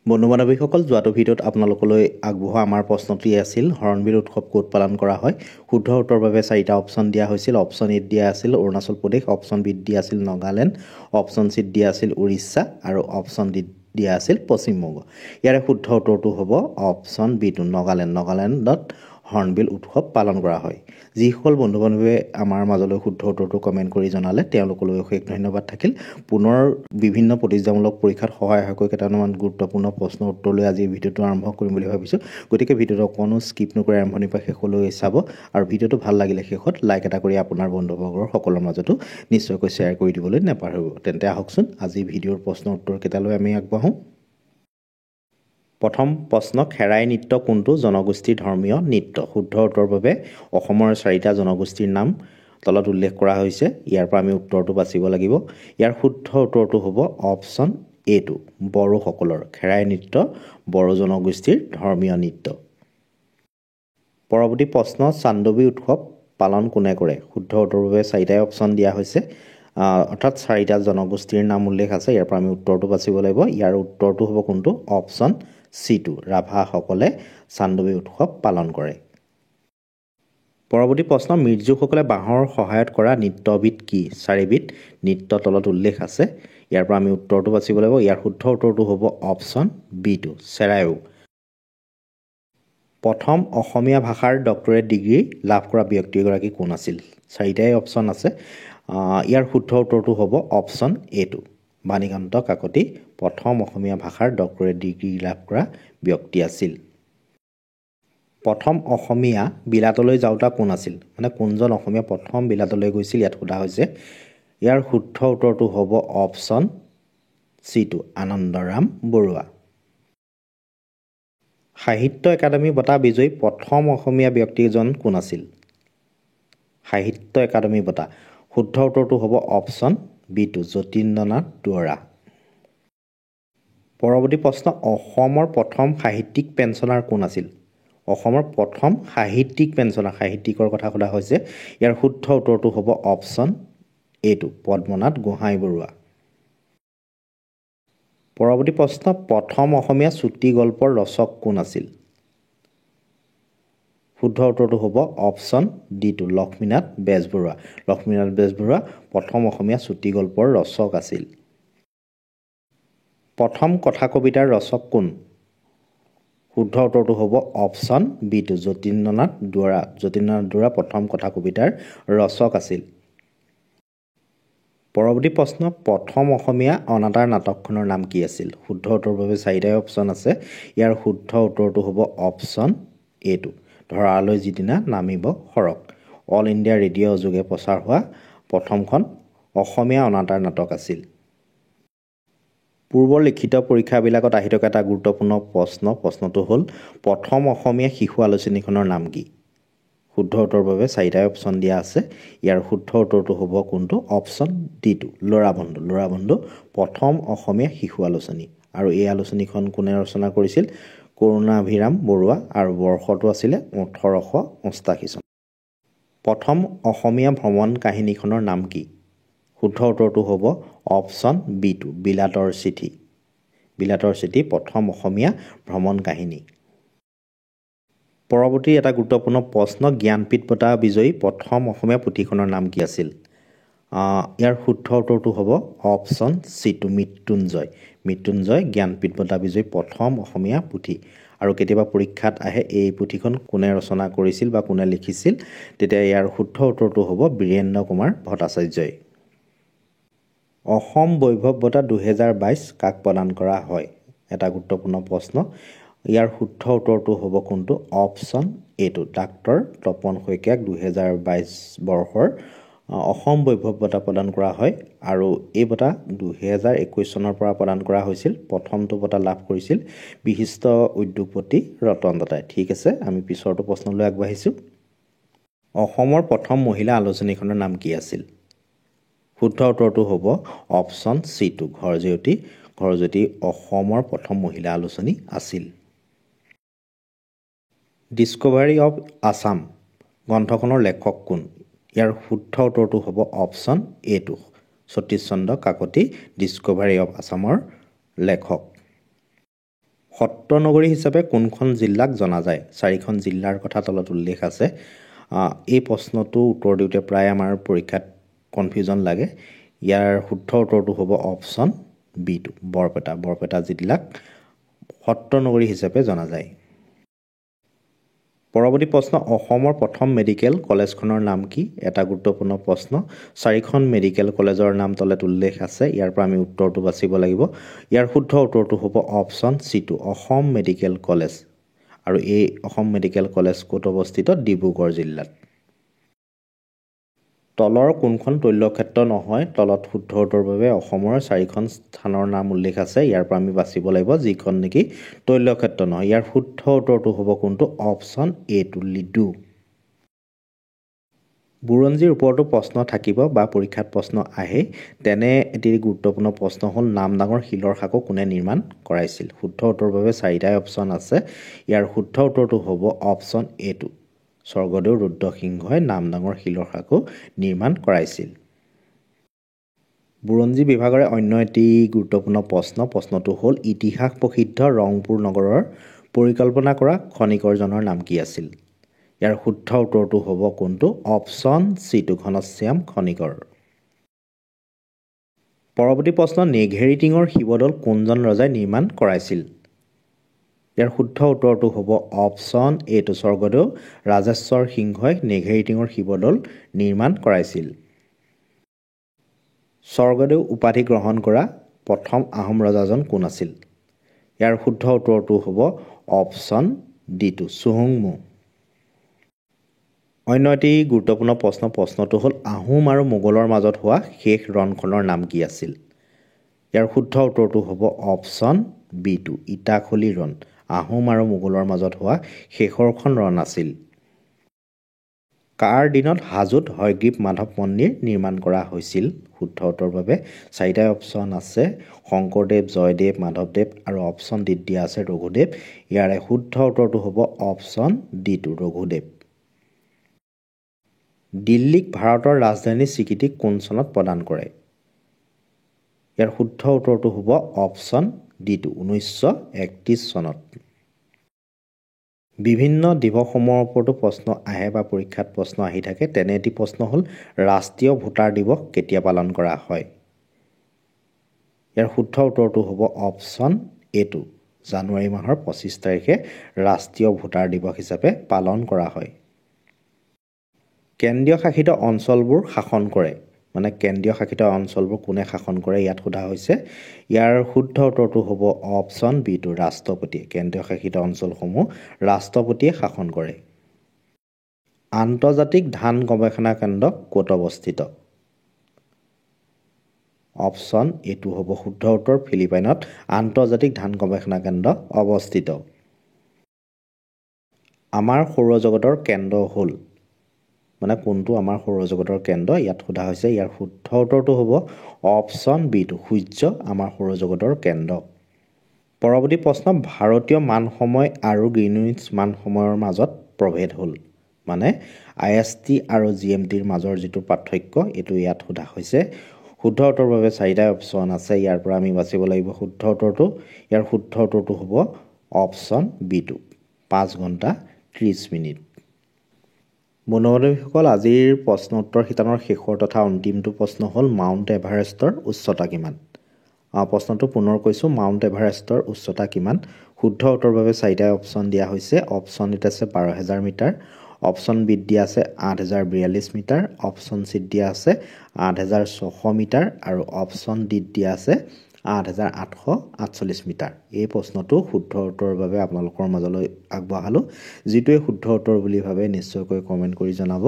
বন্ধু বান্ধৱীসকল, যোৱাটো ভিডিঅ'ত আপোনালোকলৈ আগবঢ়োৱা আমাৰ প্ৰশ্নটি আছিল হৰ্ণবিল উৎসৱ ক'ত পালন কৰা হয়। শুদ্ধ উত্তৰৰ বাবে 4টা অপশ্যন দিয়া হৈছিল। অপশ্যন এত দিয়া আছিল অৰুণাচল প্ৰদেশ, অপশ্যন বিত দিয়া আছিল নাগালেণ্ড, অপশ্যন চিত দিয়া আছিল উৰিষ্যা আৰু অপশ্যন ডিত দিয়া আছিল পশ্চিমবংগ। ইয়াৰে শুদ্ধ উত্তৰটো হ'ব অপশ্যন বিটো, নাগালেণ্ডত হৰ্ণবিল উৎসৱ পালন কৰা হয়। যিসকল বন্ধু বান্ধৱীয়ে আমাৰ মাজলৈ শুদ্ধ উত্তৰটো কমেণ্ট কৰি জনালে তেওঁলোকলৈ অশেষ ধন্যবাদ থাকিল। পুনৰ বিভিন্ন প্ৰতিযোগিতামূলক পৰীক্ষাত সহায় হোৱাকৈ কেইটামান গুৰুত্বপূৰ্ণ প্ৰশ্নৰ উত্তৰ লৈ আজি ভিডিঅ'টো আৰম্ভ কৰিম বুলি ভাবিছোঁ। গতিকে ভিডিঅ'টো অকণো স্কিপ নকৰি আৰম্ভণিৰ পৰা শেষলৈ চাব আৰু ভিডিঅ'টো ভাল লাগিলে শেষত লাইক এটা কৰি আপোনাৰ বন্ধুবৰ্গৰ সকলৰ মাজতো নিশ্চয়কৈ শ্বেয়াৰ কৰি দিবলৈ নাপাহৰিব। তেন্তে আহকচোন আজি ভিডিঅ'ৰ প্ৰশ্নৰ উত্তৰকেইটালৈ আমি আগবাঢ়োঁ। প্ৰথম প্ৰশ্ন, খেৰাই নৃত্য কোনটো জনগোষ্ঠীৰ ধৰ্মীয় নৃত্য? শুদ্ধ উত্তৰৰ বাবে অসমৰ 4টা জনগোষ্ঠীৰ নাম তলত উল্লেখ কৰা হৈছে। ইয়াৰ পৰা আমি উত্তৰটো বাচিব লাগিব। ইয়াৰ শুদ্ধ উত্তৰটো হ'ব অপশ্যন এটো, বড়োসকলৰ। খেৰাই নৃত্য বড়ো জনগোষ্ঠীৰ ধৰ্মীয় নৃত্য। পৰৱৰ্তী প্ৰশ্ন, চান্দৱী উৎসৱ পালন কোনে কৰে? শুদ্ধ উত্তৰৰ বাবে 4টাই অপশ্যন দিয়া হৈছে, অৰ্থাৎ 4টা জনগোষ্ঠীৰ নাম উল্লেখ আছে। ইয়াৰ পৰা আমি উত্তৰটো বাচিব লাগিব। ইয়াৰ উত্তৰটো হ'ব কোনটো? অপশ্যন চিটো, ৰাভাসকলে চান্দৱী উৎসৱ পালন কৰে। পৰৱৰ্তী প্ৰশ্ন, মিৰ্জুসকলে বাঁহৰ সহায়ত কৰা নৃত্যবিধ কি? 4বিধ নৃত্য তলত উল্লেখ আছে। ইয়াৰ পৰা আমি উত্তৰটো বাচিব লাগিব। ইয়াৰ শুদ্ধ উত্তৰটো হ'ব অপশ্যন বিটো, চেৰায়ু। প্ৰথম অসমীয়া ভাষাৰ ডক্টৰেট ডিগ্ৰী লাভ কৰা ব্যক্তিগৰাকী কোন আছিল? 4টাই অপশ্যন আছে। ইয়াৰ শুদ্ধ উত্তৰটো হ'ব অপশ্যন এটো, বাণীকান্ত কাকতি প্ৰথম অসমীয়া ভাষাৰ ডক্টৰেট ডিগ্ৰী লাভ কৰা ব্যক্তি আছিল। প্ৰথম অসমীয়া বিলাতলৈ যাওঁতা কোন আছিল? মানে কোনজন অসমীয়া প্ৰথম বিলাতলৈ গৈছিল ইয়াত সোধা হৈছে। ইয়াৰ শুদ্ধ উত্তৰটো হ'ব অপশ্যন চিটো, আনন্দৰাম বৰুৱা। সাহিত্য একাডেমী বঁটা বিজয়ী প্ৰথম অসমীয়া ব্যক্তিজন কোন আছিল? সাহিত্য একাডেমী বঁটা, শুদ্ধ উত্তৰটো হ'ব অপশ্যন বিটো, যতীন্দ্ৰনাথ দুৱৰা। পৰৱৰ্তী প্ৰশ্ন, অসমৰ প্ৰথম সাহিত্যিক পেঞ্চনাৰ কোন আছিল? অসমৰ প্ৰথম সাহিত্যিক পেঞ্চনাৰ, সাহিত্যিকৰ কথা সোধা হৈছে। ইয়াৰ শুদ্ধ উত্তৰটো হ'ব অপশ্যন এটো, পদ্মনাথ গোহাঁই বৰুৱা। পৰৱৰ্তী প্ৰশ্ন, প্ৰথম অসমীয়া চুটি গল্পৰ ৰচক কোন আছিল? শুদ্ধ উত্তৰটো হ'ব অপশ্যন ডিটো, লক্ষ্মীনাথ বেজবৰুৱা। লক্ষ্মীনাথ বেজবৰুৱা প্ৰথম অসমীয়া চুটি গল্পৰ ৰচক আছিল। প্ৰথম কথা কবিতাৰ ৰচক কোন? শুদ্ধ উত্তৰটো হ'ব অপশ্যন বিটো, যতীন্দ্ৰনাথ দুৱৰা। যতীন্দ্ৰনাথ দুৱৰা প্ৰথম কথা কবিতাৰ ৰচক আছিল। পৰৱৰ্তী প্ৰশ্ন, প্ৰথম অসমীয়া অনাতাঁৰ নাটকখনৰ নাম কি আছিল? শুদ্ধ উত্তৰৰ বাবে 4টাই অপশ্যন আছে। ইয়াৰ শুদ্ধ উত্তৰটো হ'ব অপশ্যন এটো, ধৰালৈ যিদিনা নামিব সৰগ। অল ইণ্ডিয়া ৰেডিঅ' যোগে প্ৰচাৰ হোৱা প্ৰথমখন অসমীয়া অনাতাঁৰ নাটক আছিল। পূৰ্বৰ লিখিত পৰীক্ষাবিলাকত আহি থকা এটা গুৰুত্বপূৰ্ণ প্ৰশ্নটো হ'ল প্ৰথম অসমীয়া শিশু আলোচনীখনৰ নাম কি? শুদ্ধ উত্তৰৰ বাবে 4টাই অপশ্যন দিয়া আছে। ইয়াৰ শুদ্ধ উত্তৰটো হ'ব কোনটো? অপশ্যন ডিটো, ল'ৰা বন্ধু। ল'ৰা বন্ধু প্ৰথম অসমীয়া শিশু আলোচনী। আৰু এই আলোচনীখন কোনে ৰচনা কৰিছিল? কৰুণাভিৰাম বৰুৱা, আৰু বৰ্ষটো আছিলে 1888 চন। প্ৰথম অসমীয়া ভ্ৰমণ কাহিনীখনৰ নাম কি? শুদ্ধ উত্তৰটো হ'ব অপশ্যন বিটো, বিলাতৰ চিঠি। বিলাতৰ চিঠি প্ৰথম অসমীয়া ভ্ৰমণ কাহিনী। পৰৱৰ্তী এটা গুৰুত্বপূৰ্ণ প্ৰশ্ন, জ্ঞানপীঠ বঁটা বিজয়ী প্ৰথম অসমীয়া পুথিখনৰ নাম কি আছিল? ইয়াৰ শুদ্ধ উত্তৰটো হ'ব অপশ্যন চিটো, মৃত্যুঞ্জয়। মৃত্যুঞ্জয় জ্ঞানপীঠ বঁটা বিজয়ী প্ৰথম অসমীয়া পুথি। আৰু কেতিয়াবা পৰীক্ষাত আহে এই পুথিখন কোনে ৰচনা কৰিছিল বা কোনে লিখিছিল, তেতিয়া ইয়াৰ শুদ্ধ উত্তৰটো হ'ব বীৰেন্দ্ৰ কুমাৰ ভট্টাচাৰ্যই। অসম বৈভৱ বঁটা 2022 কাক প্ৰদান কৰা হয়? এটা গুৰুত্বপূৰ্ণ প্ৰশ্ন। ইয়াৰ শুদ্ধ উত্তৰটো হ'ব কোনটো? অপশ্যন এটো, ডাক্তৰ তপন শইকীয়াক 2022 বৰ্ষৰ অসম বৈভৱ বঁটা প্ৰদান কৰা হয়। আৰু এই বঁটা 2021 চনৰ পৰা প্ৰদান কৰা হৈছিল। প্ৰথমটো বঁটা লাভ কৰিছিল বিশিষ্ট উদ্যোগপতি ৰতন টাটাই। ঠিক আছে, আমি পিছৰটো প্ৰশ্নলৈ আগবাঢ়িছোঁ। অসমৰ প্ৰথম মহিলা আলোচনীখনৰ নাম কি আছিল? শুদ্ধ উত্তৰটো হ'ব অপশ্যন চিটো, ঘৰজেউতী। ঘৰজেউতী অসমৰ প্ৰথম মহিলা আলোচনী আছিল। ডিস্কভাৰী অৱ আছাম গ্ৰন্থখনৰ লেখক কোন? ইয়াৰ শুদ্ধ উত্তৰটো হ'ব অপশ্যন এটো, সতীশ চন্দ্ৰ কাকতি ডিস্কভাৰী অৱ আছামৰ লেখক। সত্ৰ নগৰী হিচাপে কোনখন জিলাক জনা যায়? 4খন জিলাৰ কথা তলত উল্লেখ আছে। এই প্ৰশ্নটো উত্তৰ দিওঁতে প্ৰায় আমাৰ পৰীক্ষাত কনফিউজন লাগে। ইয়াৰ শুদ্ধ উত্তৰটো হ'ব অপশ্যন বিটো, বৰপেটা। বৰপেটা জিলাক সত্ৰ নগৰী হিচাপে জনা যায়। পৰৱৰ্তী প্ৰশ্ন, অসমৰ প্ৰথম মেডিকেল কলেজখনৰ নাম কি? এটা গুৰুত্বপূৰ্ণ প্ৰশ্ন। 4খন মেডিকেল কলেজৰ নাম তলত উল্লেখ আছে। ইয়াৰ পৰা আমি উত্তৰটো বাচিব লাগিব। ইয়াৰ শুদ্ধ উত্তৰটো হ'ব অপশ্যন চিটো, অসম মেডিকেল কলেজ। আৰু এই অসম মেডিকেল কলেজ ক'ত অৱস্থিত? ডিব্ৰুগড় জিলাত। তলৰ কোনখন তৈলক্ষেত্ৰ নহয়? তলত শুদ্ধ উত্তৰৰ বাবে অসমৰ 4খন স্থানৰ নাম উল্লেখ আছে। ইয়াৰ পৰা আমি বাচিব লাগিব যিখন নেকি তৈলক্ষেত্ৰ নহয়। ইয়াৰ শুদ্ধ উত্তৰটো হ'ব কোনটো? অপশ্যন এটো, লিডু। বুৰঞ্জীৰ ওপৰতো প্ৰশ্ন থাকিব বা পৰীক্ষাত প্ৰশ্ন আহে। তেনে এটি গুৰুত্বপূৰ্ণ প্ৰশ্ন হ'ল নামদাঙৰ শিলৰ সাঁকো কোনে নিৰ্মাণ কৰাইছিল? শুদ্ধ উত্তৰৰ বাবে 4টাই অপশ্যন আছে। ইয়াৰ শুদ্ধ উত্তৰটো হ'ব অপশ্যন এটো, স্বৰ্গদেউ ৰুদ্ৰসিংহই নামদাঙৰ শিলৰ সাঁকো নিৰ্মাণ কৰাইছিল। বুৰঞ্জী বিভাগৰে অন্য এটি গুৰুত্বপূৰ্ণ প্ৰশ্নটো হ'ল ইতিহাস প্ৰসিদ্ধ ৰংপুৰ নগৰৰ পৰিকল্পনা কৰা খনিকৰজনৰ নাম কি আছিল? ইয়াৰ শুদ্ধ উত্তৰটো হ'ব কোনটো? অপশ্যন চিটো, ঘনশ্যাম খনিকৰ। পৰৱৰ্তী প্ৰশ্ন, নেঘেৰিটিঙৰ শিৱদৌল কোনজন ৰজাই নিৰ্মাণ কৰাইছিল? ইয়াৰ শুদ্ধ উত্তৰটো হ'ব অপশ্যন এটো, স্বৰ্গদেউ ৰাজেশ্বৰ সিংহই নেঘেৰিটিঙৰ শিৱদৌল নিৰ্মাণ কৰাইছিল। স্বৰ্গদেউ উপাধি গ্ৰহণ কৰা প্ৰথম আহোম ৰজাজন কোন আছিল? ইয়াৰ শুদ্ধ উত্তৰটো হ'ব অপশ্যন ডিটো, চুহুংমুং। অন্য এটি গুৰুত্বপূৰ্ণ প্ৰশ্নটো হ'ল আহোম আৰু মোগলৰ মাজত হোৱা শেষ ৰণখনৰ নাম কি আছিল? ইয়াৰ শুদ্ধ উত্তৰটো হ'ব অপশ্যন বিটো, ইটাখুলি ৰণ। আহোম আৰু মোগলৰ মাজত হোৱা শেষৰখন ৰণ আছিল। কাৰ দিনত হাজোত হয়গ্ৰীৱ মাধৱ মন্দিৰ নিৰ্মাণ কৰা হৈছিল? শুদ্ধ উত্তৰৰ বাবে 4টাই অপশ্যন আছে। শংকৰদেৱ, জয়দেৱ, মাধৱদেৱ আৰু অপশ্যন ডিত দিয়া আছে ৰঘুদেৱ। ইয়াৰে শুদ্ধ উত্তৰটো হ'ব অপশ্যন ডিটো, ৰঘুদেৱ। দিল্লীক ভাৰতৰ ৰাজধানীৰ স্বীকৃতি কোন চনত প্ৰদান কৰে? ইয়াৰ শুদ্ধ উত্তৰটো হ'ব অপশ্যন ডিটো, 1931 চনত। বিভিন্ন দিৱসসমূহৰ ওপৰতো প্ৰশ্ন আহে বা পৰীক্ষাত প্ৰশ্ন আহি থাকে। তেনে এটি প্ৰশ্ন হ'ল ৰাষ্ট্ৰীয় ভোটাৰ দিৱস কেতিয়া পালন কৰা হয়? ইয়াৰ শুদ্ধ উত্তৰটো হ'ব অপশ্যন এটো, জানুৱাৰী মাহৰ 25 তাৰিখে ৰাষ্ট্ৰীয় ভোটাৰ দিৱস হিচাপে পালন কৰা হয়। কেন্দ্ৰীয় শাসিত অঞ্চলবোৰ শাসন কৰে, মানে কেন্দ্ৰীয় শাসিত অঞ্চলবোৰ কোনে শাসন কৰে ইয়াত সোধা হৈছে। ইয়াৰ শুদ্ধ উত্তৰটো হ'ব অপশ্যন বিটো, ৰাষ্ট্ৰপতিয়ে। কেন্দ্ৰীয় শাসিত অঞ্চলসমূহ ৰাষ্ট্ৰপতিয়ে শাসন কৰে। আন্তৰ্জাতিক ধান গৱেষণা কেন্দ্ৰ ক'ত অৱস্থিত? অপশ্যন এটো হ'ব শুদ্ধ উত্তৰ, ফিলিপাইনত আন্তৰ্জাতিক ধান গৱেষণা কেন্দ্ৰ অৱস্থিত। আমাৰ সৌৰজগতৰ কেন্দ্ৰ হ'ল, মানে কোনটো আমাৰ সৌৰজগতৰ কেন্দ্ৰ ইয়াত সোধা হৈছে। ইয়াৰ শুদ্ধ উত্তৰটো হ'ব অপশ্যন বিটো, সূৰ্য আমাৰ সৌৰজগতৰ কেন্দ্ৰ। পৰৱৰ্তী প্ৰশ্ন, ভাৰতীয় মান সময় আৰু গ্ৰীণউইচ মান সময়ৰ মাজত প্ৰভেদ হ'ল, মানে IST আৰু GMTৰ মাজৰ যিটো পাৰ্থক্য এইটো ইয়াত সোধা হৈছে। শুদ্ধ উত্তৰৰ বাবে 4টাই অপশ্যন আছে। ইয়াৰ পৰা আমি বাচিব লাগিব শুদ্ধ উত্তৰটো। ইয়াৰ শুদ্ধ উত্তৰটো হ'ব অপশ্যন বিটো, 5 ঘণ্টা 30 মিনিট। বন্ধু-বান্ধৱীসকল, আজিৰ প্ৰশ্ন উত্তৰ শিতানৰ শেষৰ তথা অন্তিমটো প্ৰশ্ন হ'ল মাউণ্ট এভাৰেষ্টৰ উচ্চতা কিমান? প্ৰশ্নটো পুনৰ কৈছোঁ, মাউণ্ট এভাৰেষ্টৰ উচ্চতা কিমান? শুদ্ধ উত্তৰৰ বাবে 4টাই অপশ্যন দিয়া হৈছে। অপশ্যন এত আছে 12,000 মিটাৰ, অপশ্যন বিত দিয়া আছে 8,042 মিটাৰ, অপশ্যন চিত দিয়া আছে 8,600 মিটাৰ আৰু অপশ্যন ডিত দিয়া আছে 8,848 মিটাৰ। এই প্ৰশ্নটো শুদ্ধ উত্তৰৰ বাবে আপোনালোকৰ মাজলৈ আগবঢ়ালোঁ। যিটোৱে শুদ্ধ উত্তৰ বুলি ভাবে নিশ্চয়কৈ কমেণ্ট কৰি জনাব।